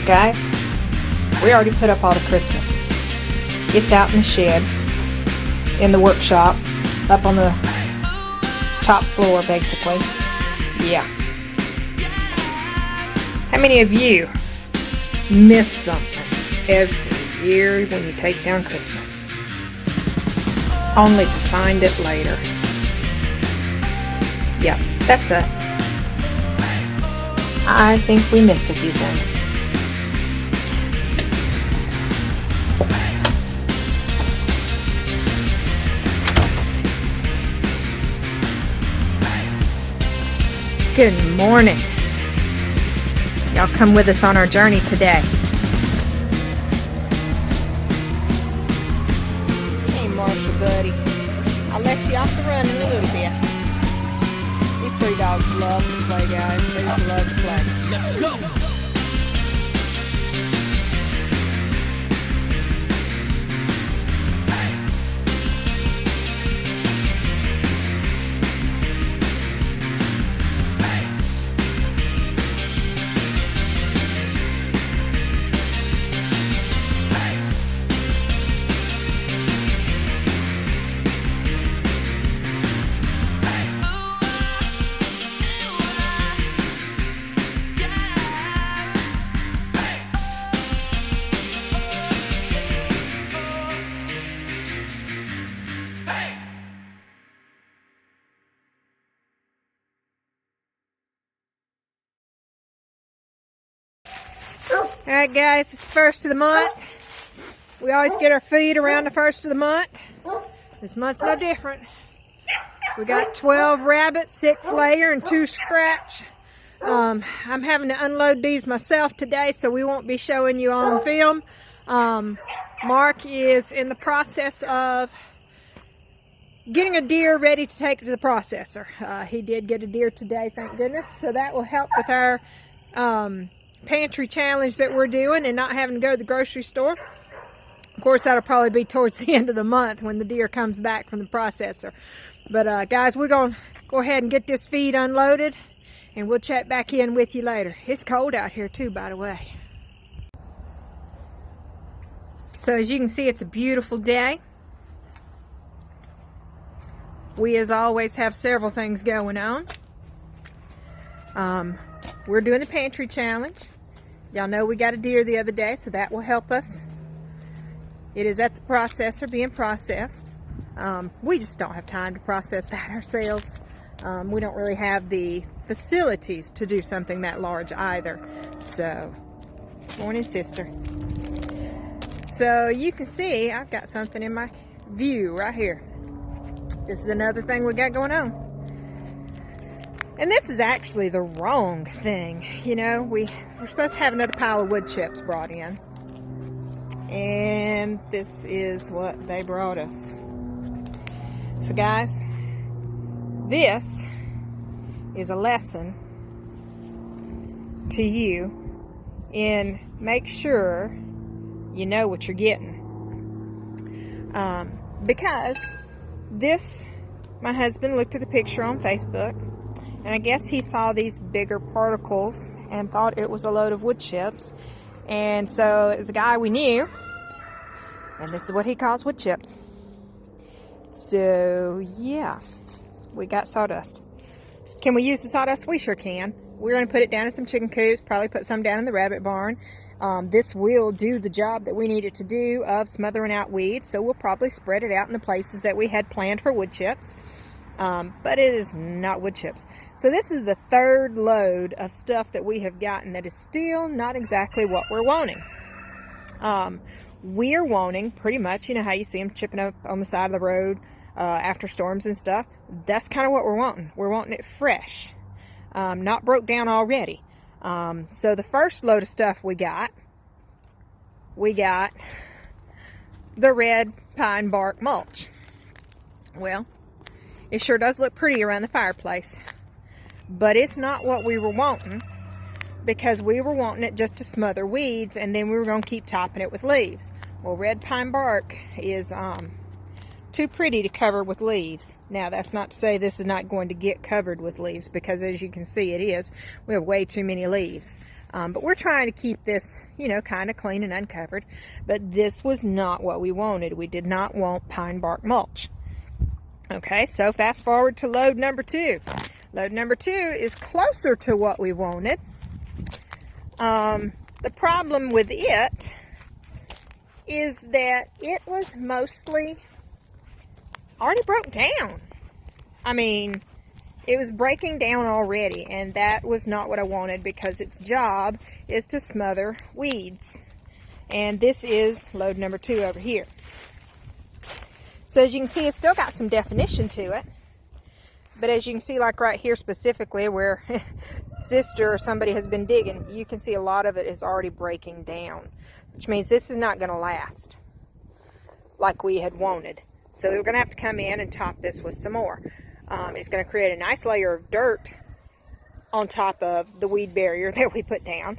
Guys, we already put up all the Christmas. It's out in the shed, in the workshop, up on the top floor basically. Yeah. How many of you miss something every year when you take down Christmas? Only to find it later. Yeah, that's us. I think we missed a few things. Good morning. Y'all come with us on our journey today. Hey, Marshall, buddy. I'll let you off the run in a little bit. These three dogs love to play, guys. They just love to play. Let's go! Alright guys, it's the first of the month. We always get our feed around the first of the month. This month's no different. We got 12 rabbits, 6 layer and 2 scratch. I'm having to unload these myself today, so we won't be showing you on film. Mark is in the process of getting a deer ready to take to the processor. He did get a deer today, thank goodness. So that will help with our pantry challenge that we're doing and not having to go to the grocery store. Of course, that'll probably be towards the end of the month when the deer comes back from the processor. But guys, we're going to go ahead and get this feed unloaded and we'll check back in with you later. It's cold out here too, by the way. So as you can see, it's a beautiful day. We, as always, have several things going on. We're doing the pantry challenge. Y'all know we got a deer the other day, so that will help us. It is at the processor being processed. We just don't have time to process that ourselves. We don't really have the facilities to do something that large either. So, morning, sister. So you can see I've got something in my view right here. This is another thing we got going on. And this is actually the wrong thing. You know, we're supposed to have another pile of wood chips brought in. And this is what they brought us. So guys, this is a lesson to you in make sure you know what you're getting. Because this, my husband looked at the picture on Facebook, and I guess he saw these bigger particles and thought it was a load of wood chips. And so it was a guy we knew, and this is what he calls wood chips. So yeah, we got sawdust. Can we use the sawdust? We sure can. We're going to put it down in some chicken coops, probably put some down in the rabbit barn. This will do the job that we need it to do of smothering out weeds, so we'll probably spread it out in the places that we had planned for wood chips. But it is not wood chips. So this is the third load of stuff that we have gotten that is still not exactly what we're wanting. We're wanting pretty much, you know how you see them chipping up on the side of the road after storms and stuff. That's kind of what we're wanting. We're wanting it fresh, not broke down already. So the first load of stuff we got the red pine bark mulch. Well, it sure does look pretty around the fireplace, but it's not what we were wanting, because we were wanting it just to smother weeds, and then we were going to keep topping it with leaves. Well, red pine bark is too pretty to cover with leaves. Now, that's not to say this is not going to get covered with leaves, because as you can see, it is. We have way too many leaves. But we're trying to keep this, you know, kind of clean and uncovered. But this was not what we wanted. We did not want pine bark mulch. Okay, so fast forward to load number 2. Load number 2 is closer to what we wanted. The problem with it is that it was mostly already broke down. I mean, it was breaking down already, and that was not what I wanted, because its job is to smother weeds. And this is load number 2 over here. So as you can see, it's still got some definition to it. But as you can see, like right here specifically where sister or somebody has been digging, you can see a lot of it is already breaking down, which means this is not going to last like we had wanted. So we're going to have to come in and top this with some more. It's going to create a nice layer of dirt on top of the weed barrier that we put down.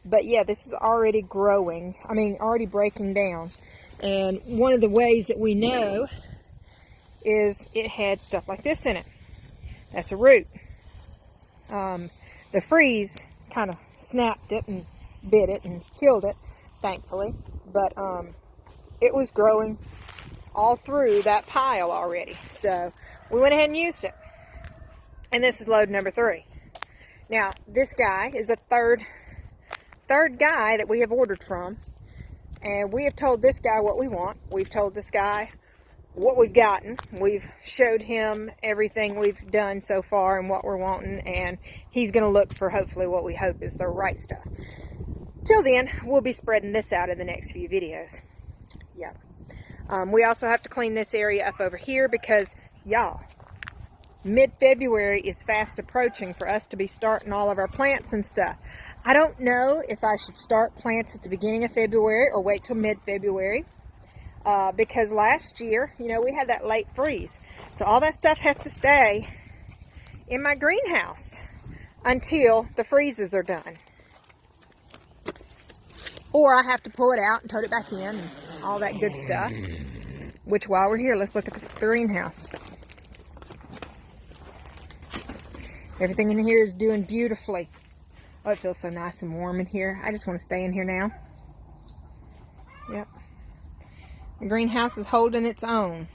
But yeah, this is already growing, already breaking down. And one of the ways that we know is it had stuff like this in it. That's a root. The freeze kind of snapped it and bit it and killed it, thankfully. But it was growing all through that pile already. So we went ahead and used it. And this is load number 3. Now, this guy is a third guy that we have ordered from. And we have told this guy what we want. We've told this guy what we've gotten. We've showed him everything we've done so far and what we're wanting. And he's going to look for hopefully what we hope is the right stuff. Till then, we'll be spreading this out in the next few videos. Yeah. We also have to clean this area up over here because, y'all, mid-February is fast approaching for us to be starting all of our plants and stuff. I don't know if I should start plants at the beginning of February or wait till mid-February. Because last year, you know, we had that late freeze. So all that stuff has to stay in my greenhouse until the freezes are done. Or I have to pull it out and tote it back in and all that good stuff. Which, while we're here, let's look at the greenhouse. Everything in here is doing beautifully. Oh, it feels so nice and warm in here. I just want to stay in here now. Yep. The greenhouse is holding its own.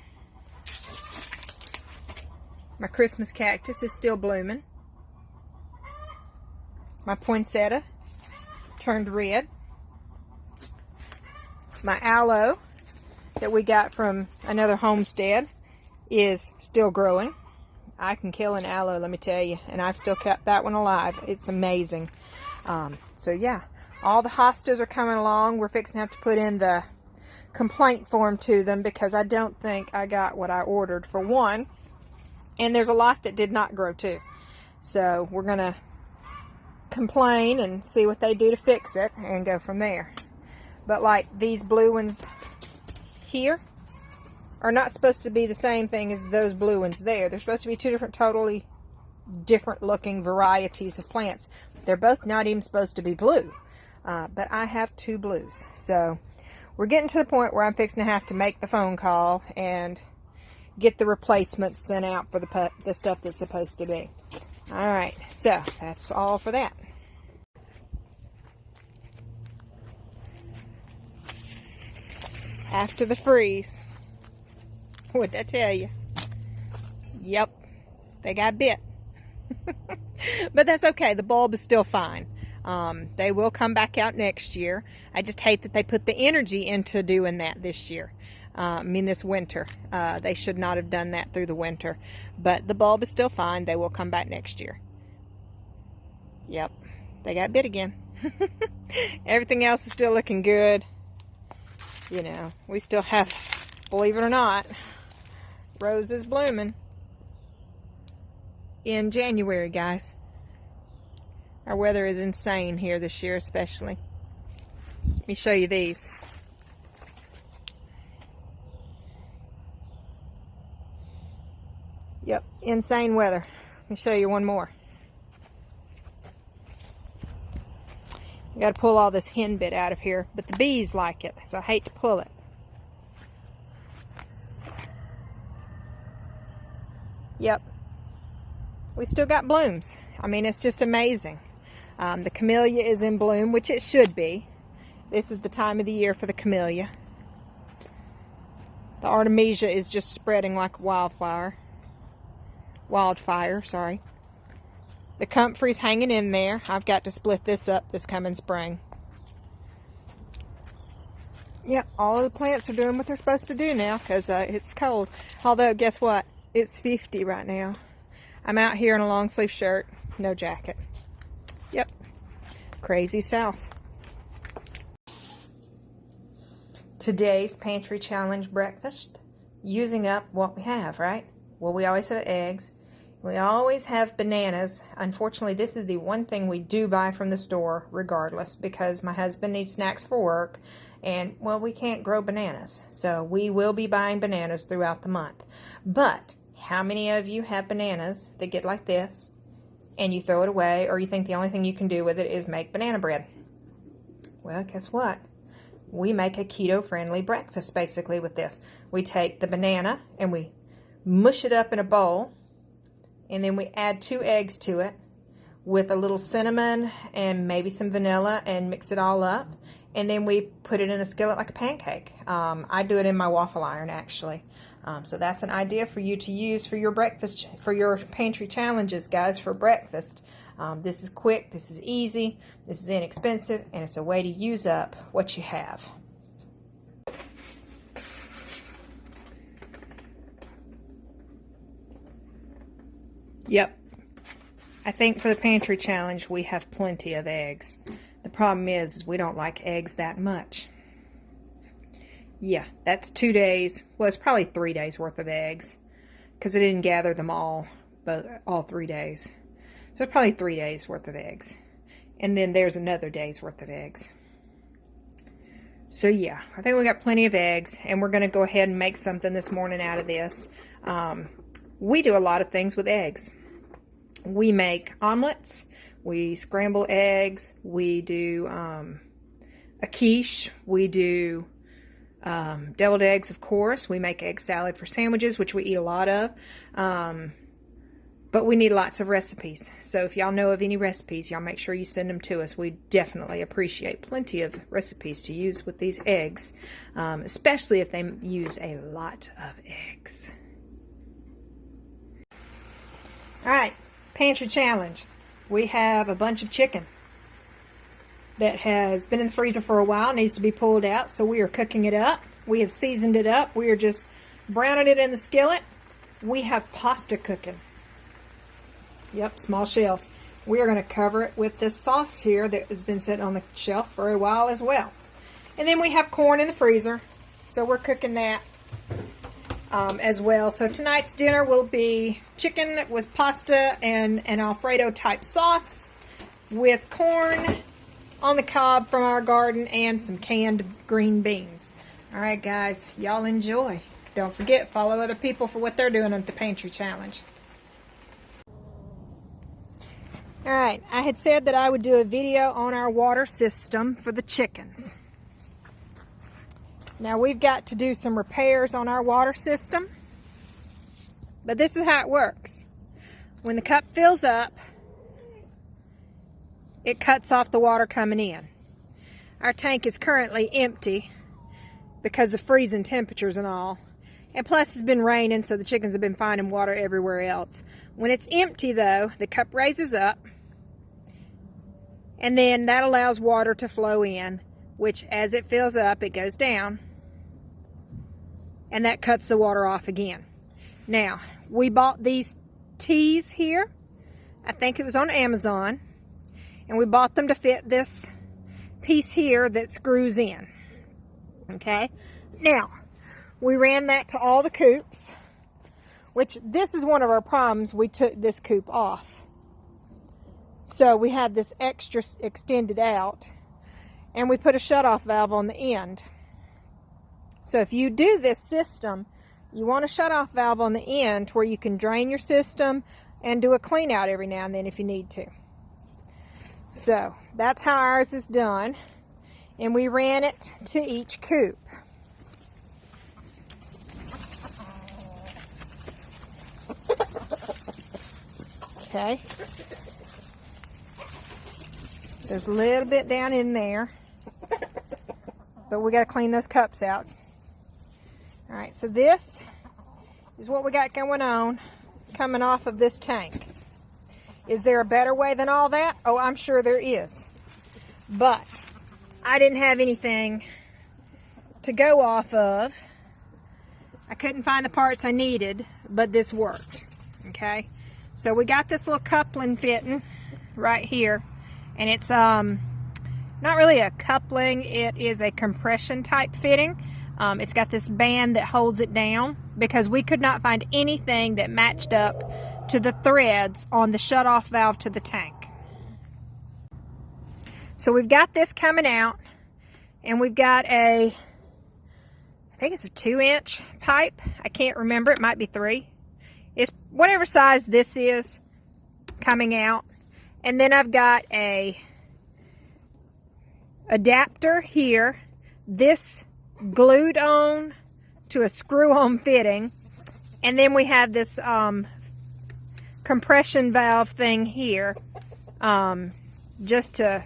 My Christmas cactus is still blooming. My poinsettia turned red. My aloe that we got from another homestead is still growing. I can kill an aloe, let me tell you, and I've still kept that one alive. It's amazing. So yeah, all the hostas are coming along. We're fixing to have to put in the complaint form to them because I don't think I got what I ordered, for one, and there's a lot that did not grow too. So we're gonna complain and see what they do to fix it and go from there. But like these blue ones here are not supposed to be the same thing as those blue ones there. They're supposed to be two different, totally different looking varieties of plants. They're both not even supposed to be blue. But I have two blues. So we're getting to the point where I'm fixing to have to make the phone call and get the replacements sent out for the stuff that's supposed to be. Alright, so that's all for that. After the freeze, what'd I tell you? Yep, they got bit. But that's okay, the bulb is still fine. They will come back out next year. I just hate that they put the energy into doing that this year. This winter. They should not have done that through the winter. But the bulb is still fine. They will come back next year. Yep, they got bit again. Everything else is still looking good. You know, we still have, believe it or not, roses blooming in January, guys. Our weather is insane here this year, especially. Let me show you these. Yep, insane weather. Let me show you one more. You got to pull all this hen bit out of here, but the bees like it, so I hate to pull it. Yep. We still got blooms. It's just amazing. The camellia is in bloom, which it should be. This is the time of the year for the camellia. The artemisia is just spreading like wildfire, sorry. The comfrey's hanging in there. I've got to split this up this coming spring. Yep, all of the plants are doing what they're supposed to do now because it's cold. Although, guess what? It's 50 right now. I'm out here in a long sleeve shirt, no jacket. Yep, crazy south. Today's pantry challenge breakfast, using up what we have, right? Well, we always have eggs. We always have bananas. Unfortunately, this is the one thing we do buy from the store regardless because my husband needs snacks for work and, well, we can't grow bananas. So we will be buying bananas throughout the month. But how many of you have bananas that get like this and you throw it away or you think the only thing you can do with it is make banana bread? Well, guess what? We make a keto-friendly breakfast basically with this. We take the banana and we mush it up in a bowl. And then we add 2 eggs to it with a little cinnamon and maybe some vanilla and mix it all up. And then we put it in a skillet like a pancake. I do it in my waffle iron actually. So that's an idea for you to use for your breakfast, for your pantry challenges, guys, for breakfast. This is quick, this is easy, this is inexpensive, and it's a way to use up what you have. Yep. I think for the pantry challenge, we have plenty of eggs. The problem is we don't like eggs that much. Yeah, that's 2 days. Well, it's probably 3 days worth of eggs because I didn't gather them all 3 days. So it's probably 3 days worth of eggs. And then there's another day's worth of eggs. So yeah, I think we got plenty of eggs and we're going to go ahead and make something this morning out of this. We do a lot of things with eggs. We make omelets, we scramble eggs, we do a quiche, we do deviled eggs, of course. We make egg salad for sandwiches, which we eat a lot of. But we need lots of recipes. So if y'all know of any recipes, y'all make sure you send them to us. We definitely appreciate plenty of recipes to use with these eggs, especially if they use a lot of eggs. All right, pantry challenge. We have a bunch of chicken that has been in the freezer for a while, needs to be pulled out, so we are cooking it up. We have seasoned it up. We are just browning it in the skillet. We have pasta cooking. Yep, small shells. We are going to cover it with this sauce here that has been sitting on the shelf for a while as well. And then we have corn in the freezer, so we're cooking that as well. So tonight's dinner will be chicken with pasta and an Alfredo type sauce with corn on the cob from our garden and some canned green beans. All right, guys, y'all enjoy. Don't forget, follow other people for what they're doing at the pantry challenge. All right, I had said that I would do a video on our water system for the chickens. Now we've got to do some repairs on our water system, but this is how it works. When the cup fills up, it cuts off the water coming in. Our tank is currently empty because of freezing temperatures and all. And plus it's been raining, so the chickens have been finding water everywhere else. When it's empty though, the cup raises up, and then that allows water to flow in, which as it fills up, it goes down, and that cuts the water off again. Now, we bought these tees here. I think it was on Amazon, and we bought them to fit this piece here that screws in. Okay? Now, we ran that to all the coops, which this is one of our problems. We took this coop off. So we had this extra extended out, and we put a shutoff valve on the end. So if you do this system, you want a shutoff valve on the end where you can drain your system and do a clean out every now and then if you need to. So that's how ours is done, and we ran it to each coop. Okay. There's a little bit down in there, but we got to clean those cups out. All right, so this is what we got going on coming off of this tank. Is there a better way than all that? Oh, I'm sure there is. But I didn't have anything to go off of. I couldn't find the parts I needed, but this worked. Okay, so we got this little coupling fitting right here, and it's not really a coupling, it is a compression type fitting. It's got this band that holds it down because we could not find anything that matched up to the threads on the shutoff valve to the tank. So we've got this coming out, and we've got I think it's a 2-inch pipe. I can't remember, it might be 3. It's whatever size this is coming out. And then I've got a adapter here, this glued on to a screw-on fitting, and then we have this compression valve thing here, just to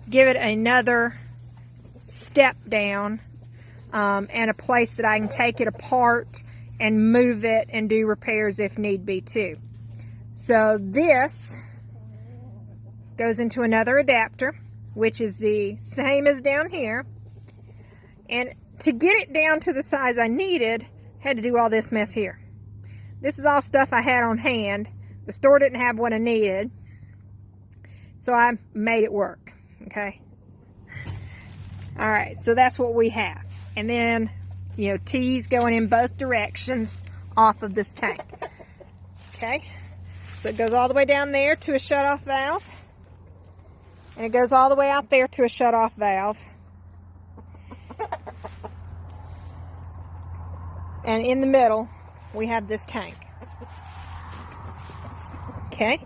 give it another step down, and a place that I can take it apart and move it and do repairs if need be too. So this goes into another adapter, which is the same as down here, and to get it down to the size I needed, had to do all this mess here. This is all stuff I had on hand. The store didn't have what I needed, so I made it work. Okay. All right, so that's what we have. And then, you know, T's going in both directions off of this tank. Okay, so it goes all the way down there to a shutoff valve, and it goes all the way out there to a shutoff valve. And in the middle, we have this tank. Okay,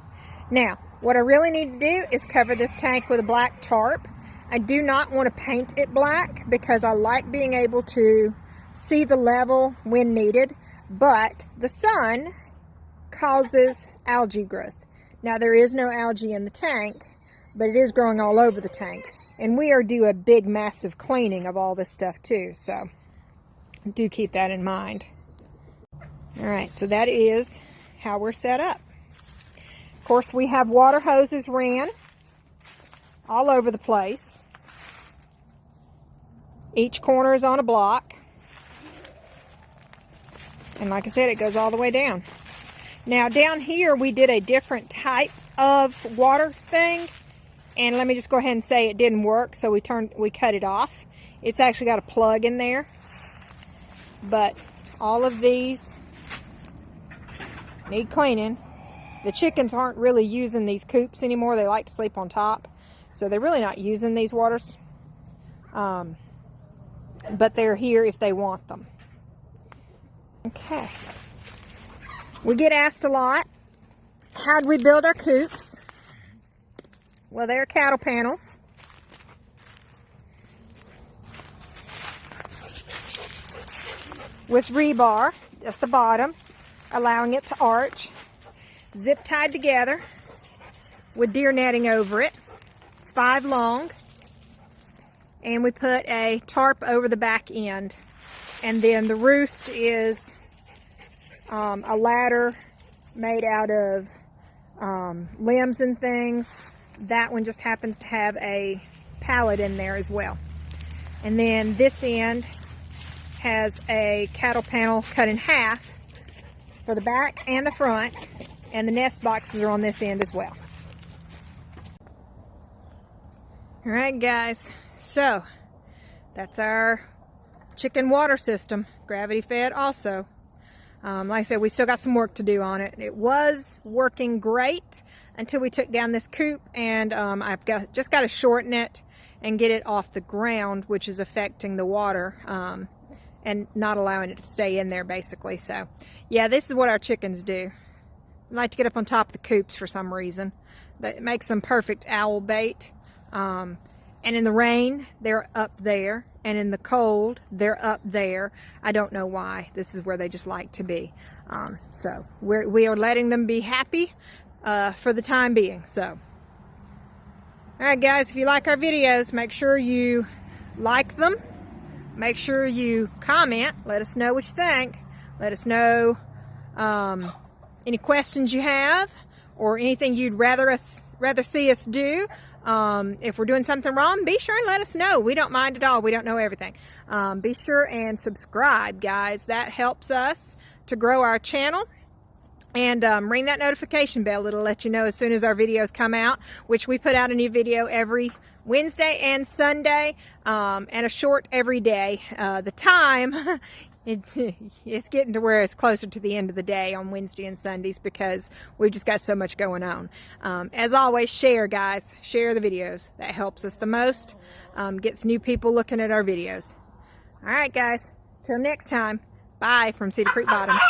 now what I really need to do is cover this tank with a black tarp. I do not want to paint it black because I like being able to see the level when needed, but the sun causes algae growth. Now there is no algae in the tank, but it is growing all over the tank, and we are due a big massive cleaning of all this stuff too, so do keep that in mind. All right, so that is how we're set up. Of course, we have water hoses ran all over the place. Each corner is on a block, and like I said, it goes all the way down. Now down here we did a different type of water thing, and let me just go ahead and say it didn't work, so we cut it off. It's actually got a plug in there, but all of these need cleaning. The chickens aren't really using these coops anymore. They like to sleep on top, so they're really not using these waters, but they're here if they want them. Okay, we get asked a lot, how'd we build our coops? Well, they're cattle panels. With rebar at the bottom, allowing it to arch, zip tied together with deer netting over it. It's 5 long, and we put a tarp over the back end, and then the roost is a ladder made out of limbs and things. That one just happens to have a pallet in there as well. And then this end has a cattle panel cut in half for the back and the front, and the nest boxes are on this end as well. All right, guys, so that's our chicken water system, gravity fed also. Like I said, we still got some work to do on it. It was working great until we took down this coop, and I've just got to shorten it and get it off the ground, which is affecting the water and not allowing it to stay in there, basically. So yeah, this is what our chickens do. They like to get up on top of the coops for some reason. That makes them perfect owl bait. And in the rain, they're up there, and in the cold, they're up there. I don't know why. This is where they just like to be. So we are letting them be happy for the time being. So Alright guys, if you like our videos, make sure you like them. Make sure you comment. Let us know what you think. Let us know any questions you have or anything you'd rather see us do. If we're doing something wrong, be sure and let us know. We don't mind at all. We don't know everything. Be sure and subscribe, guys. That helps us to grow our channel. And ring that notification bell. It'll let you know as soon as our videos come out, which we put out a new video every Wednesday and Sunday, and a short every day. The time, it's getting to where it's closer to the end of the day on Wednesday and Sundays because we've just got so much going on. As always, share, guys. Share the videos. That helps us the most. Gets new people looking at our videos. All right, guys. Till next time. Bye from Cedar Creek Bottoms.